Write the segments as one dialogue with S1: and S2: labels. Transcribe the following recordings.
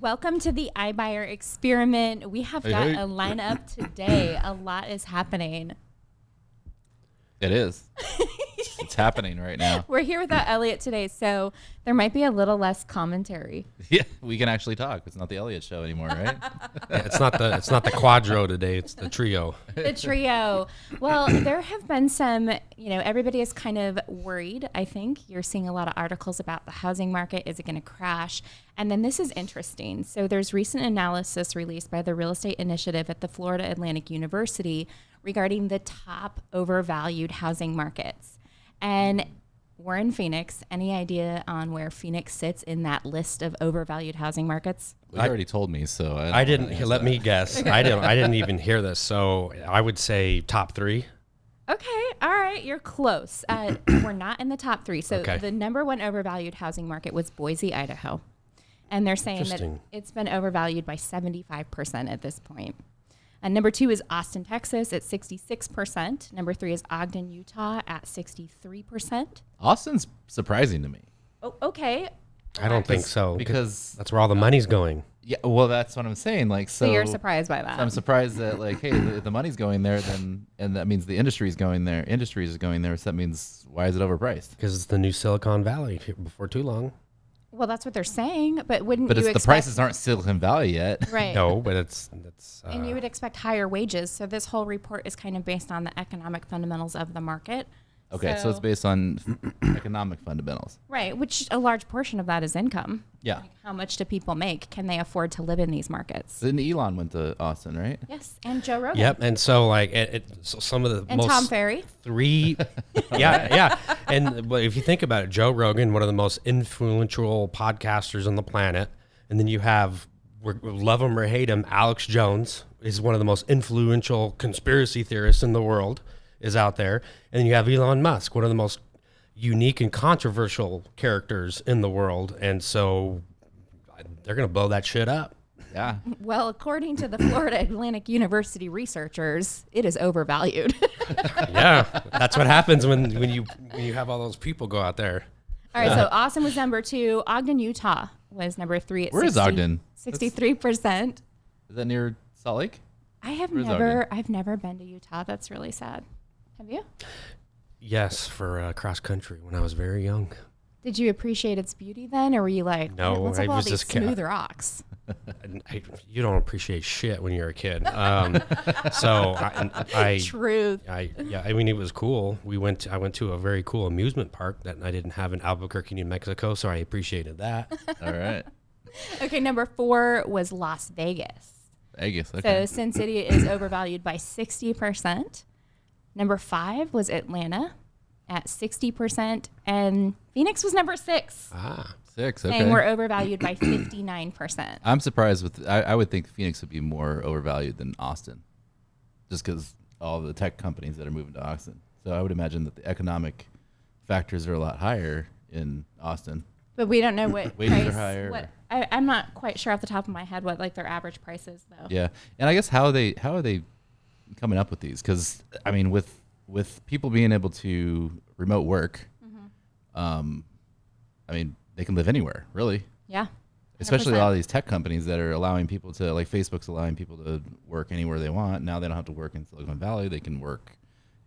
S1: Welcome to the iBuyer experiment. We have got a lineup today. A lot is happening.
S2: It is. It's happening right now.
S1: We're here without Elliot today, so there might be a little less commentary.
S2: Yeah, we can actually talk. It's not the Elliot show anymore, right?
S3: Yeah, it's not the quadro today. It's the trio.
S1: The trio. Well, there have been some, everybody is kind of worried, I think. You're seeing a lot of articles about the housing market. Is it going to crash? And then this is interesting. So there's recent analysis released by the Real Estate Initiative at the Florida Atlantic University regarding the top overvalued housing markets. And we're in Phoenix. Any idea on where Phoenix sits in that list of overvalued housing markets?
S2: You already told me, so
S3: I didn't. Let me guess. I didn't even hear this. So I would say top 3.
S1: Okay, all right, you're close. We're not in the top 3. So
S3: Okay.
S1: The number one overvalued housing market was Boise, Idaho. And they're saying that it's been overvalued by 75% at this point. And number 2 is Austin, Texas at 66%. Number 3 is Ogden, Utah at 63%.
S2: Austin's surprising to me.
S1: Oh, okay.
S3: I don't think so
S2: Because
S3: that's where all the money's going.
S2: yeah, well, that's what I'm saying.
S1: So you're surprised by that.
S2: I'm surprised that hey, if the money's going there, then and that means the industry is going there. Industries is going there. So that means why is it overpriced?
S3: Because it's the new Silicon Valley before too long.
S1: Well, that's what they're saying, but wouldn't
S2: But
S1: you
S2: the
S1: expect...
S2: prices aren't Silicon Valley yet.
S1: Right.
S3: No, but it's
S1: and you would expect higher wages. So this whole report is kind of based on the economic fundamentals of the market.
S2: Okay, so it's based on economic fundamentals.
S1: Right, which a large portion of that is income.
S2: Yeah.
S1: Like how much do people make? Can they afford to live in these markets?
S2: Then Elon went to Austin, right?
S1: Yes, and Joe Rogan.
S3: Yep, and so so some of the
S1: And
S3: most
S1: Tom Ferry.
S3: 3, yeah, and but if you think about it, Joe Rogan, one of the most influential podcasters on the planet, and then you have, love him or hate him, Alex Jones is one of the most influential conspiracy theorists in the world, is out there, and then you have Elon Musk, one of the most unique and controversial characters in the world, and so they're gonna blow that shit up.
S2: Yeah.
S1: Well, according to the Florida Atlantic University researchers, it is overvalued.
S3: Yeah, that's what happens when you have all those people go out there.
S1: All right, so Austin was number 2. Ogden, Utah was number 3 at
S2: Where is Ogden?
S1: 63%.
S2: Is that near Salt Lake?
S1: I've
S2: Ogden?
S1: never been to Utah. That's really sad. Have you?
S3: Yes, for cross country when I was very young.
S1: Did you appreciate its beauty then, or were you like,
S3: No,
S1: what's
S3: I
S1: up with all
S3: was
S1: these
S3: just
S1: smooth rocks?
S3: You don't appreciate shit when you're a kid. So
S1: Truth.
S3: I mean, it was cool. I went to a very cool amusement park that I didn't have in Albuquerque, New Mexico, so I appreciated that.
S2: All right.
S1: Okay, number 4 was Las Vegas.
S2: Vegas. Okay.
S1: So Sin City is overvalued by 60%. Number 5 was Atlanta at 60%, and Phoenix was number 6.
S2: 6. Okay.
S1: And we're overvalued by 59%.
S2: I'm surprised with. I would think Phoenix would be more overvalued than Austin, just because all the tech companies that are moving to Austin. So I would imagine that the economic factors are a lot higher in Austin.
S1: But we don't know what
S2: Wages
S1: price.
S2: are higher.
S1: I'm not quite sure off the top of my head what like their average price is though.
S2: Yeah, and I guess how are they coming up with these? Because I mean, with people being able to remote work, I mean, they can live anywhere, really.
S1: Yeah. 100%.
S2: Especially a lot of these tech companies that are allowing people to, like Facebook's allowing people to work anywhere they want. Now they don't have to work in Silicon Valley; they can work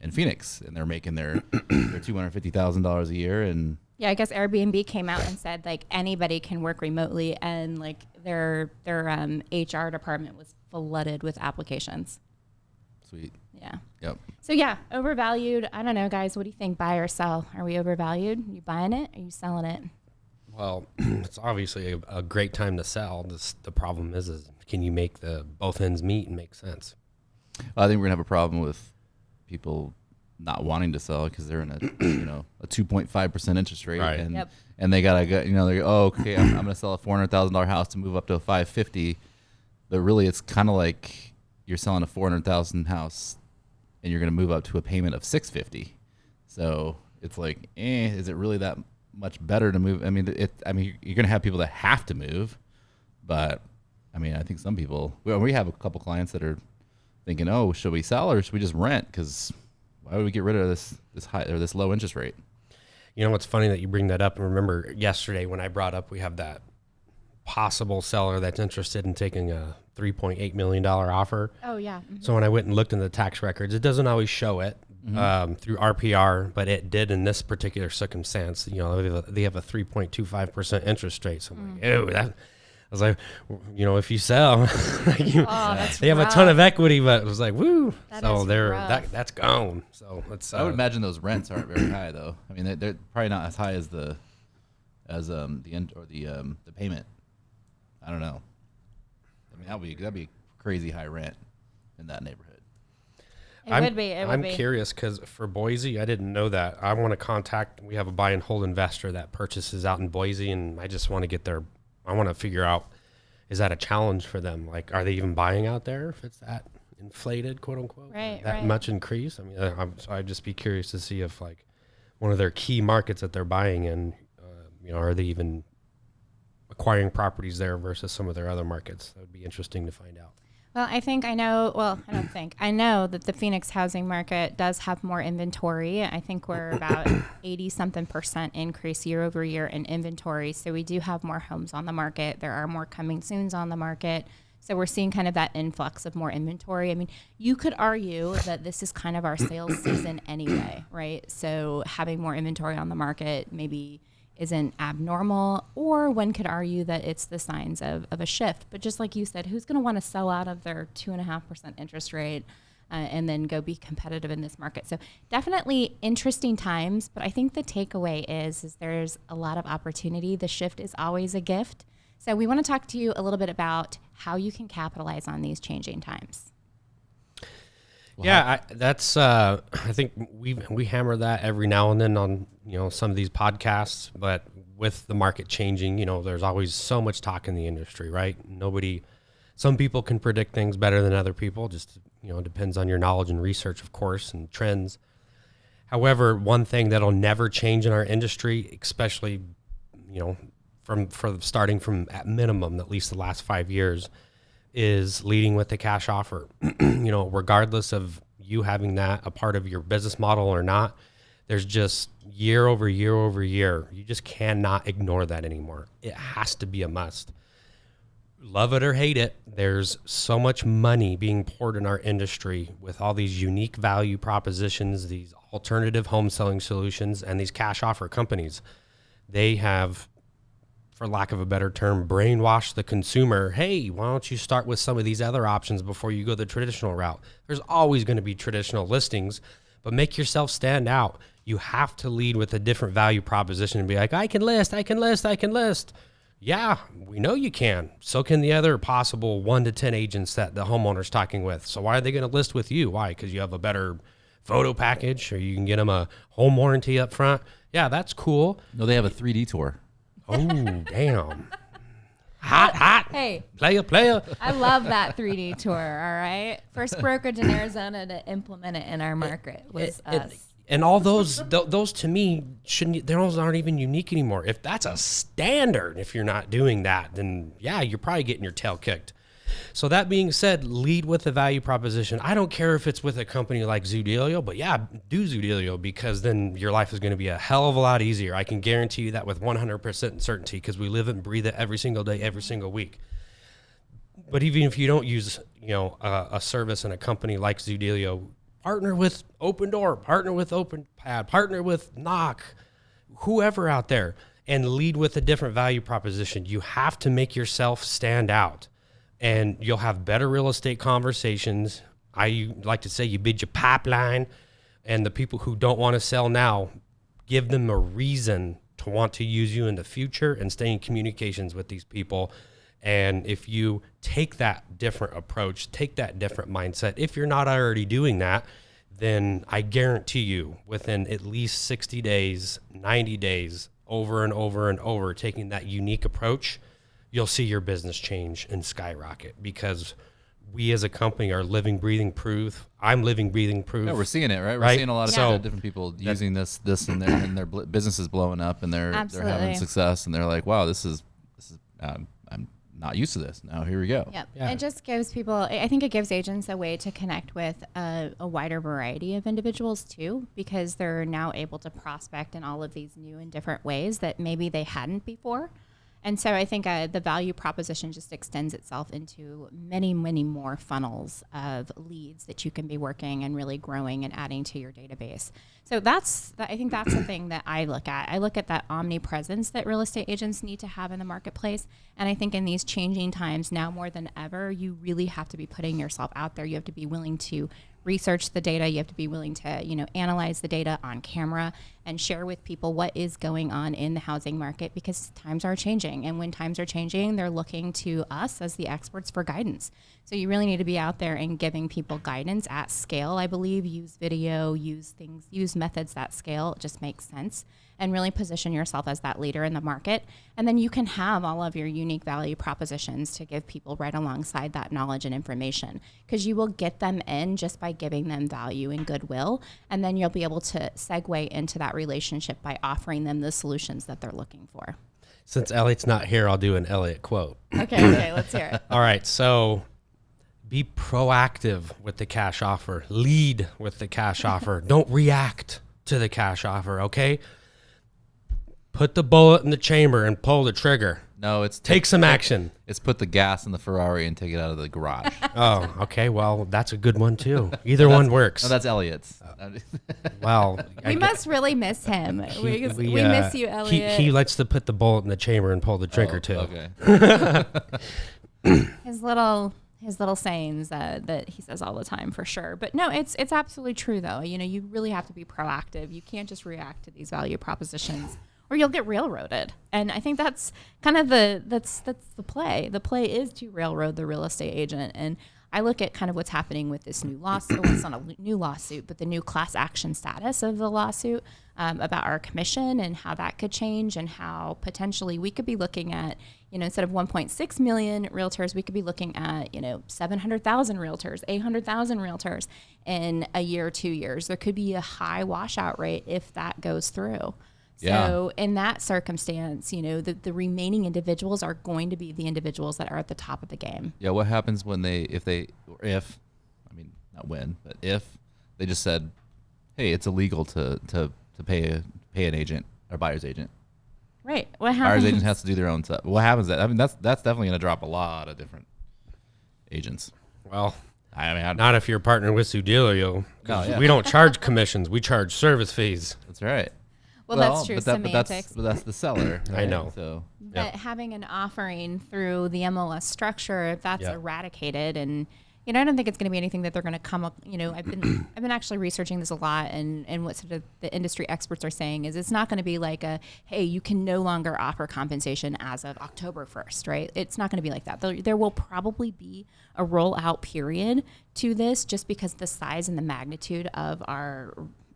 S2: in Phoenix, and they're making their $250,000 a year. And
S1: yeah, I guess Airbnb came out and said like anybody can work remotely, and like their HR department was flooded with applications.
S2: sweet.
S1: Yeah.
S2: Yep.
S1: So yeah, overvalued. I don't know, guys. What do you think? Buy or sell? Are we overvalued? Are you buying it? Are you selling it?
S3: Well, it's obviously a great time to sell. The problem is can you make both ends meet and make sense?
S2: I think we're gonna have a problem with people not wanting to sell because they're in a a 2.5% interest rate,
S3: Right.
S2: and
S1: Yep.
S2: and they gotta go. They go, oh, okay, I'm gonna sell a $400,000 house to move up to a 550, but really it's kind of like you're selling a $400,000 house and you're gonna move up to a payment of $650. So it's like, is it really that much better to move? I mean, you're gonna have people that have to move, but I mean, I think some people. We have a couple clients that are thinking, oh, should we sell or should we just rent? Because why would we get rid of this high or this low interest rate?
S3: You know what's funny that you bring that up? And remember yesterday when I brought up we have that possible seller that's interested in taking a $3.8 million offer.
S1: Oh, yeah. Mm-hmm.
S3: So when I went and looked in the tax records, it doesn't always show it through RPR, but it did in this particular circumstance. You know, they have a 3.25% interest rate. So I'm like, ew, that. I was like, you know, if you sell,
S1: That's
S3: they have a ton of equity, but it was like, woo. So that's gone. So it's.
S2: I would imagine those rents aren't very high though. I mean, they're probably not as high as the end or the payment. I don't know. I mean, that'd be crazy high rent in that neighborhood.
S1: It would be.
S3: I'm curious because for Boise, I didn't know that. I want to contact. We have a buy and hold investor that purchases out in Boise, and I just want to get their. I want to figure out, is that a challenge for them? Like, are they even buying out there if it's that inflated, quote unquote, that much increase? I mean, so I'd just be curious to see if like one of their key markets that they're buying in, are they even acquiring properties there versus some of their other markets? That would be interesting to find out.
S1: Well, I know that the Phoenix housing market does have more inventory. I think we're about 80-something% increase year over year in inventory. So we do have more homes on the market. There are more coming soons on the market. So we're seeing kind of that influx of more inventory. I mean, you could argue that this is kind of our sales season anyway, right? So having more inventory on the market maybe isn't abnormal, or one could argue that it's the signs of a shift. But just like you said, who's going to want to sell out of their 2.5% interest rate and then go be competitive in this market? So definitely interesting times, but I think the takeaway is there's a lot of opportunity. The shift is always a gift. So we want to talk to you a little bit about how you can capitalize on these changing times.
S3: Yeah, I think we hammer that every now and then on some of these podcasts, but with the market changing, there's always so much talk in the industry, right? Some people can predict things better than other people. Just depends on your knowledge and research, of course, and trends. However, one thing that'll never change in our industry, especially from starting from at minimum at least the last 5 years, is leading with the cash offer. Regardless of you having that a part of your business model or not, there's just year over year over year, you just cannot ignore that anymore. It has to be a must. Love it or hate it, there's so much money being poured in our industry with all these unique value propositions, these alternative home selling solutions, and these cash offer companies. They have, for lack of a better term, brainwash the consumer. Hey, why don't you start with some of these other options before you go the traditional route? There's always going to be traditional listings, but make yourself stand out. You have to lead with a different value proposition and be like, I can list. Yeah, we know you can. So can the other possible 1 to 10 agents that the homeowner's talking with. So why are they going to list with you? Why? Because you have a better photo package, or you can get them a home warranty up front. Yeah, that's cool.
S2: No, they have a 3D tour.
S3: Oh, damn. Hot.
S1: Hey.
S3: Player.
S1: I love that 3D tour, all right? First brokerage in Arizona to implement it in our market was us.
S3: And all those to me, those aren't even unique anymore. If that's a standard, if you're not doing that, then yeah, you're probably getting your tail kicked. So that being said, lead with the value proposition. I don't care if it's with a company like Zoodealio, but yeah, do Zoodealio, because then your life is going to be a hell of a lot easier. I can guarantee you that with 100% certainty, because we live and breathe it every single day, every single week. But even if you don't use, a service and a company like Zoodealio, partner with Open Door, partner with OpenPad, partner with Knock, whoever out there, and lead with a different value proposition. You have to make yourself stand out. And you'll have better real estate conversations. I like to say you bid your pipeline, and the people who don't want to sell now, give them a reason to want to use you in the future and stay in communications with these people. And if you take that different approach, take that different mindset, if you're not already doing that, then I guarantee you within at least 60 days, 90 days, over and over and over, taking that unique approach, you'll see your business change and skyrocket, because we as a company are living, breathing proof. I'm living, breathing proof.
S2: Yeah, we're seeing it, right? We're seeing a lot of different people using this, and their business is blowing up, and they're having success, and they're like, wow, this is I'm not used to this. Now here we go.
S1: Yep. Yeah. It just gives people, I think it gives agents a way to connect with a wider variety of individuals too, because they're now able to prospect in all of these new and different ways that maybe they hadn't before. And so I think the value proposition just extends itself into many, many more funnels of leads that you can be working and really growing and adding to your database. So I think that's the thing that I look at. I look at that omni presence that real estate agents need to have in the marketplace. And I think in these changing times now more than ever, you really have to be putting yourself out there. You have to be willing to research the data. You have to be willing to, analyze the data on camera and share with people what is going on in the housing market, because times are changing. And when times are changing, they're looking to us as the experts for guidance. So you really need to be out there and giving people guidance at scale. I believe use video, use methods that scale. It just makes sense. And really position yourself as that leader in the market. And then you can have all of your unique value propositions to give people right alongside that knowledge and information, because you will get them in just by giving them value and goodwill. And then you'll be able to segue into that relationship by offering them the solutions that they're looking for.
S3: Since Elliot's not here, I'll do an Elliot quote.
S1: Okay, let's hear it.
S3: All right, so be proactive with the cash offer. Lead with the cash offer. Don't react to the cash offer, okay? Put the bullet in the chamber and pull the trigger.
S2: No, it's
S3: take some action.
S2: It's put the gas in the Ferrari and take it out of the garage.
S3: Oh, okay. Well, that's a good one too. Either one works.
S2: No, that's Elliot's.
S3: Well,
S1: we must really miss him. We miss you, Elliot.
S3: He likes to put the bullet in the chamber and pull the trigger too.
S2: Okay.
S1: His little sayings that he says all the time, for sure. But no, it's absolutely true though. You really have to be proactive. You can't just react to these value propositions, or you'll get railroaded. And I think that's kind of that's the play. The play is to railroad the real estate agent. And I look at kind of what's happening with this new lawsuit. Well, it's not a new lawsuit, but the new class action status of the lawsuit about our commission and how that could change, and how potentially we could be looking at, instead of 1.6 million realtors, we could be looking at, 700,000 realtors, 800,000 realtors in a year or 2 years. There could be a high washout rate if that goes through. So in that circumstance, the remaining individuals are going to be the individuals that are at the top of the game.
S2: Yeah. What happens when if not when, but if they just said, hey, it's illegal to pay an agent or buyer's agent.
S1: Right. What happens?
S2: Buyer's agent has to do their own stuff. What happens? That's definitely going to drop a lot of different agents.
S3: Well, not if you're partnered with Zoodealio. No, yeah. We don't charge commissions. We charge service fees.
S2: That's right.
S1: Well, that's true. Semantics.
S2: But that's the seller. Right?
S3: I know.
S2: So,
S1: but having an offering through the MLS structure, if that's eradicated, and I don't think it's going to be anything that they're going to come up. I've been actually researching this a lot, and what sort of the industry experts are saying is it's not going to be like hey, you can no longer offer compensation as of October 1st, right? It's not going to be like that. There will probably be a rollout period to this, just because the size and the magnitude of our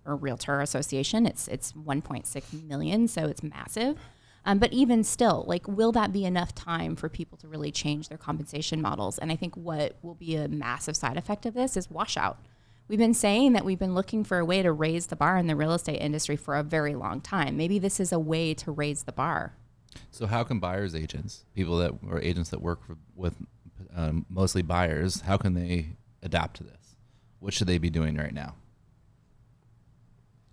S1: realtor association, it's 1.6 million, so it's massive. But even still, will that be enough time for people to really change their compensation models? And I think what will be a massive side effect of this is washout. We've been saying that we've been looking for a way to raise the bar in the real estate industry for a very long time. Maybe this is a way to raise the bar.
S2: So how can buyers agents, agents that work with mostly buyers, how can they adapt to this? What should they be doing right now?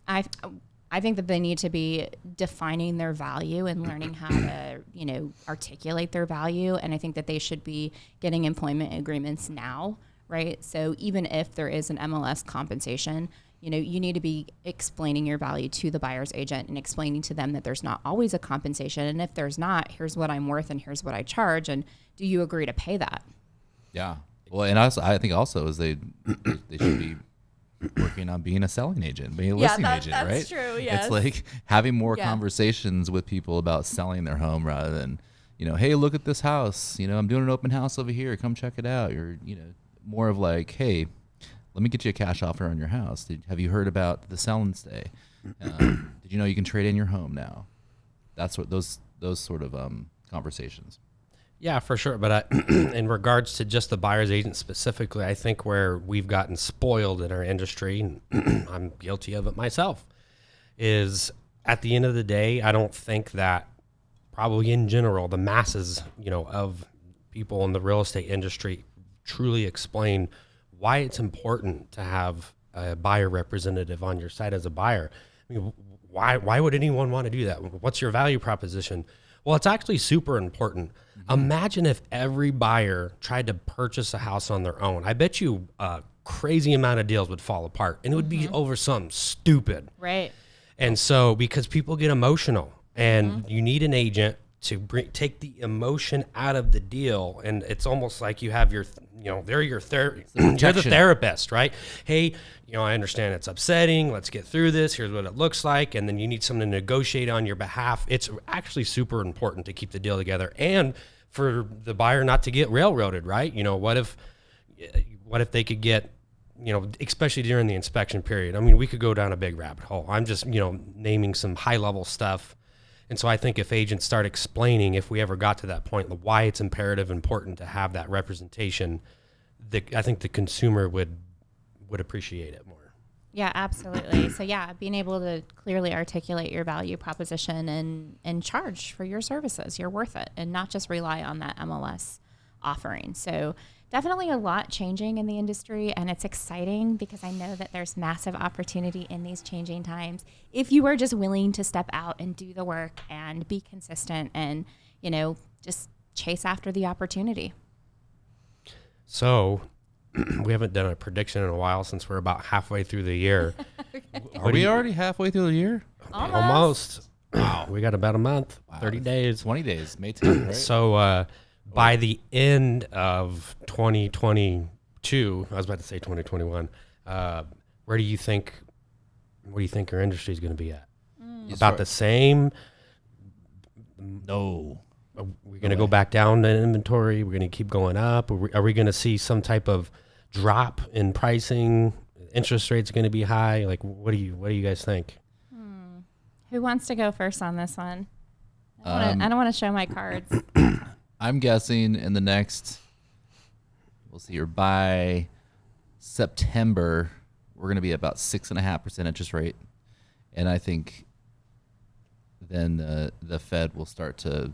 S1: I think that they need to be defining their value and learning how to, articulate their value. And I think that they should be getting employment agreements now, right? So even if there is an MLS compensation, you need to be explaining your value to the buyer's agent and explaining to them that there's not always a compensation. And if there's not, here's what I'm worth and here's what I charge. And do you agree to pay that? Yeah.
S2: Well, and I think also is they should be working on being a selling agent, being a listing agent,
S1: that's
S2: right?
S1: True, yes.
S2: It's like having more conversations with people about selling their home rather than, hey, look at this house. I'm doing an open house over here. Come check it out. You're, more of like, hey, let me get you a cash offer on your house. Have you heard about the sell and stay? Did you know you can trade in your home now? That's what those sort of conversations.
S3: Yeah, for sure. But in regards to just the buyer's agent specifically, I think where we've gotten spoiled in our industry, and I'm guilty of it myself, is at the end of the day, I don't think that probably in general, the masses, of people in the real estate industry truly explain why it's important to have a buyer representative on your side as a buyer. I mean, why would anyone want to do that? What's your value proposition? Well, it's actually super important. Imagine if every buyer tried to purchase a house on their own. I bet you a crazy amount of deals would fall apart, and it would be over something stupid.
S1: Right.
S3: And so, because people get emotional, and you need an agent to take the emotion out of the deal, and it's almost like you have your, they're your you're the therapist, right? Hey, I understand it's upsetting. Let's get through this. Here's what it looks like, and then you need someone to negotiate on your behalf. It's actually super important to keep the deal together, and for the buyer not to get railroaded, right? What if they could get, especially during the inspection period? I mean, we could go down a big rabbit hole. I'm just, naming some high level stuff. And so I think if agents start explaining, if we ever got to that point, why it's important to have that representation, I think the consumer would appreciate it more.
S1: Yeah, absolutely. So being able to clearly articulate your value proposition and charge for your services, you're worth it, and not just rely on that MLS offering. So definitely a lot changing in the industry, and it's exciting because I know that there's massive opportunity in these changing times if you are just willing to step out and do the work and be consistent and, just chase after the opportunity.
S3: So we haven't done a prediction in a while since we're about halfway through the year.
S2: Are we already halfway through the year?
S3: Almost. Wow. We got about a month, 30 days.
S2: 20 days, May 10th, right?
S3: So by the end of 2022, I was about to say 2021, what do you think your industry is going to be at? About the same?
S2: No.
S3: Are we going to go back down in inventory? We're going to keep going up? Are we going to see some type of drop in pricing? Interest rates are going to be high? Like, what do you guys think?
S1: Who wants to go first on this one? I don't want to show my cards.
S2: I'm guessing in the next, we'll see here, by September, we're going to be about 6.5% interest rate. And I think then the Fed will start to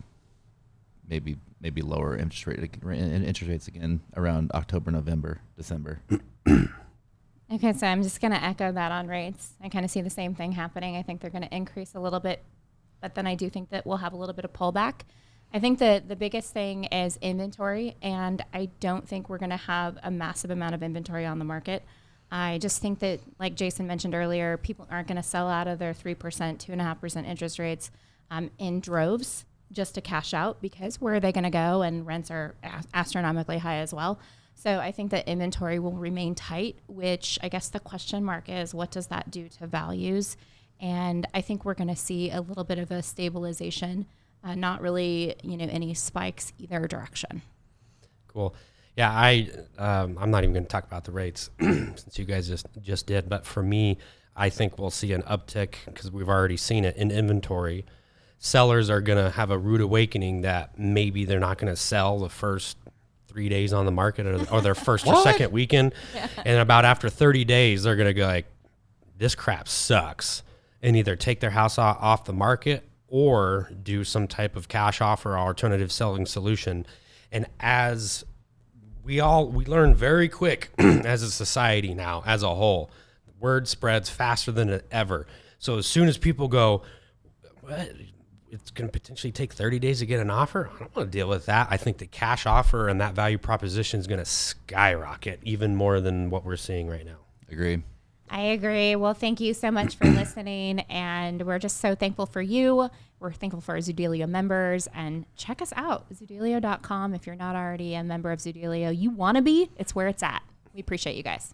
S2: maybe lower interest rates again around October, November, December.
S1: Okay, so I'm just going to echo that on rates. I kind of see the same thing happening. I think they're going to increase a little bit, but then I do think that we'll have a little bit of pullback. I think that the biggest thing is inventory, and I don't think we're going to have a massive amount of inventory on the market. I just think that, like Jason mentioned earlier, people aren't going to sell out of their 3%, 2.5% interest rates in droves just to cash out, because where are they going to go? And rents are astronomically high as well. So I think that inventory will remain tight, which I guess the question mark is, what does that do to values? And I think we're going to see a little bit of a stabilization, not really, any spikes either direction.
S3: Cool. Yeah, I'm not even going to talk about the rates since you guys just did. But for me, I think we'll see an uptick because we've already seen it in inventory. Sellers are going to have a rude awakening that maybe they're not going to sell the first 3 days on the market or their first or second weekend. Yeah. And about after 30 days, they're going to go like, this crap sucks, and either take their house off the market or do some type of cash offer or alternative selling solution. And as we learn very quick as a society now, as a whole, word spreads faster than ever. So as soon as people go, what? It's going to potentially take 30 days to get an offer, I don't want to deal with that. I think the cash offer and that value proposition is going to skyrocket even more than what we're seeing right now.
S2: Agree.
S1: I agree. Well, thank you so much for listening, and we're just so thankful for you. We're thankful for our Zoodealio members, and check us out, Zoodealio.com. If you're not already a member of Zoodealio, you want to be, it's where it's at. We appreciate you guys.